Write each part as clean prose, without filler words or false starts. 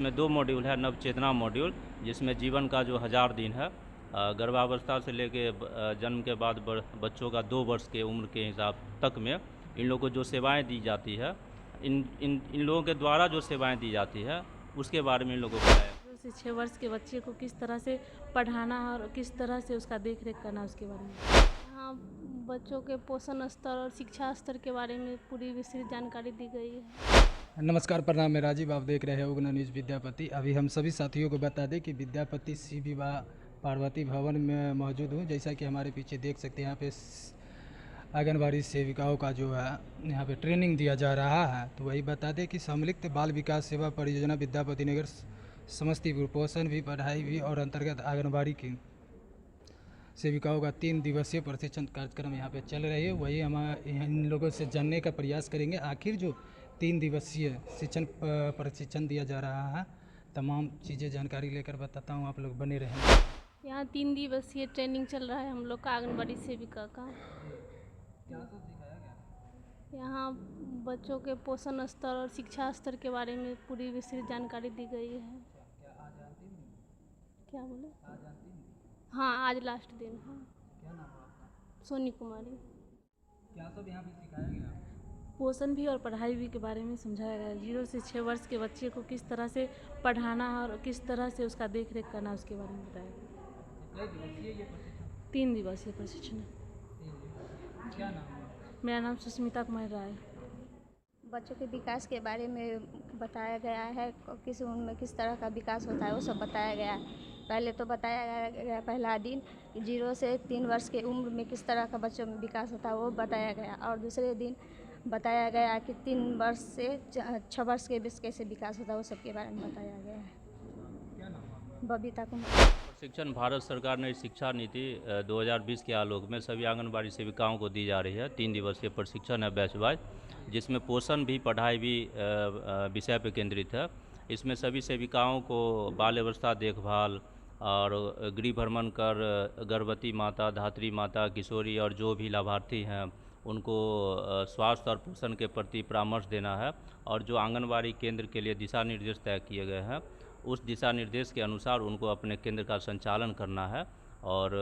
में 2 मॉड्यूल है, नवचेतना मॉड्यूल, जिसमें जीवन का जो 1000 दिन है, गर्भावस्था से लेके जन्म के बाद बच्चों का 2 वर्ष के उम्र के हिसाब तक में इन लोगों को जो सेवाएं दी जाती है, इन लोगों के द्वारा जो सेवाएं दी जाती है उसके बारे में इन लोगों को बताया। 0 से 6 वर्ष के बच्चे को किस तरह से पढ़ाना और किस तरह से उसका देख रेख करना, उसके बारे में। यहाँ बच्चों के पोषण स्तर और शिक्षा स्तर के बारे में पूरी विस्तृत जानकारी दी गई है। नमस्कार, प्रणाम। मैं राजीव, आप देख रहे हैं उगना न्यूज़ विद्यापति। अभी हम सभी साथियों को बता दें कि विद्यापति श्री विवाह पार्वती भवन में मौजूद हूँ। जैसा कि हमारे पीछे देख सकते हैं, यहाँ पे आंगनबाड़ी सेविकाओं का जो है यहाँ पे ट्रेनिंग दिया जा रहा है। तो वही बता दें कि सम्मिलित बाल विकास सेवा परियोजना विद्यापति नगर समस्तीपुर पोषण भी, पढ़ाई भी और अंतर्गत आंगनबाड़ी की सेविकाओं का 3 दिवसीय प्रशिक्षण कार्यक्रम यहाँ पे चल रही है। वही हम इन लोगों से जानने का प्रयास करेंगे, आखिर जो 3 दिवसीय प्रशिक्षण दिया जा रहा है, तमाम चीज़ें जानकारी लेकर बताता हूँ, आप लोग बने रहें। यहाँ 3 दिवसीय ट्रेनिंग चल रहा है हम लोग का आंगनबाड़ी सेविका का। यहाँ बच्चों के पोषण स्तर और शिक्षा स्तर के बारे में पूरी विस्तृत जानकारी दी गई है। क्या बोले? हाँ, आज लास्ट दिन है। क्या नाम है आपका? सोनी कुमारी। क्या सब यहाँ पे सिखाया गया? पोषण भी और पढ़ाई भी के बारे में समझाया गया। 0 से 6 वर्ष के बच्चे को किस तरह से पढ़ाना और किस तरह से उसका देख रेख करना, उसके बारे में बताया गया। 3 दिवसीय प्रशिक्षण है। क्या नाम है? मेरा नाम सुष्मिता कुमार राय। बच्चों के विकास के बारे में बताया गया है, किस उनमें किस तरह का विकास होता है वो सब बताया गया है। पहले तो बताया गया पहला दिन 0 से 3 वर्ष के उम्र में किस तरह का बच्चों में विकास होता है वो बताया गया, और दूसरे दिन बताया गया कि 3 वर्ष से 6 वर्ष के बीच कैसे विकास होता है वो सब के बारे में बताया गया है। बबीता कुमार। प्रशिक्षण भारत सरकार ने शिक्षा नीति 2020 के आलोक में सभी आंगनबाड़ी सेविकाओं को दी जा रही है। 3 दिवसीय प्रशिक्षण है बैच वाइज, जिसमें पोषण भी, पढ़ाई भी विषय पर केंद्रित है। इसमें सभी सेविकाओं को बाल अवस्था देखभाल और गृह भ्रमण कर गर्भवती माता, धात्री माता, किशोरी और जो भी लाभार्थी हैं उनको स्वास्थ्य और पोषण के प्रति परामर्श देना है, और जो आंगनबाड़ी केंद्र के लिए दिशा निर्देश तय किए गए हैं उस दिशा निर्देश के अनुसार उनको अपने केंद्र का संचालन करना है। और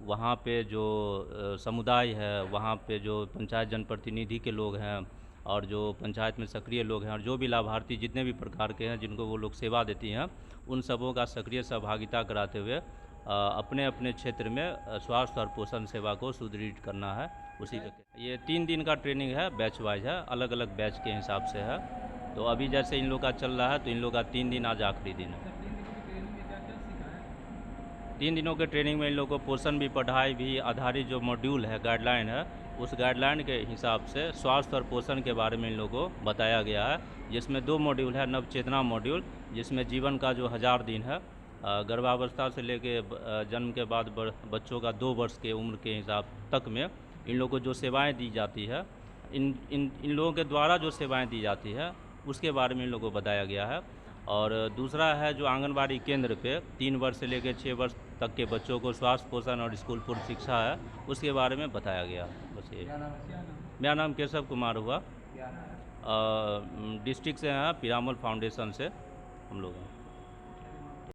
वहाँ पे जो समुदाय है, वहाँ पे जो पंचायत जनप्रतिनिधि के लोग हैं और जो पंचायत में सक्रिय लोग हैं और जो भी लाभार्थी जितने भी प्रकार के हैं जिनको वो लोग सेवा देती हैं, उन सबों का सक्रिय सहभागिता कराते हुए अपने अपने क्षेत्र में स्वास्थ्य और पोषण सेवा को सुदृढ़ करना है। उसी के ये 3 दिन का ट्रेनिंग है, बैच वाइज है, अलग अलग बैच के हिसाब से है। तो अभी जैसे इन लोग का चल रहा है तो इन लोग का 3 दिन आज आखिरी दिन है। 3 दिनों के ट्रेनिंग में इन लोगों को पोषण भी, पढ़ाई भी आधारित जो मॉड्यूल है, गाइडलाइन है, उस गाइडलाइन के हिसाब से स्वास्थ्य और पोषण के बारे में इन लोगों को बताया गया है। जिसमें 2 मॉड्यूल है, नवचेतना मॉड्यूल, जिसमें जीवन का जो 1000 दिन है, गर्भावस्था से लेके जन्म के बाद बच्चों का 2 वर्ष के उम्र के हिसाब तक में इन लोगों को जो सेवाएं दी जाती है, इन लोगों के द्वारा जो सेवाएं दी जाती है उसके बारे में इन लोगों को बताया गया है। और दूसरा है जो आंगनबाड़ी केंद्र पे 3 वर्ष से लेकर 6 वर्ष तक के बच्चों को स्वास्थ्य, पोषण और स्कूल पूर्व शिक्षा है, उसके बारे में बताया गया। बस ये। मेरा नाम केशव कुमार हुआ, डिस्ट्रिक्ट से हैं, पिरामल फाउंडेशन से हम लोग हैं।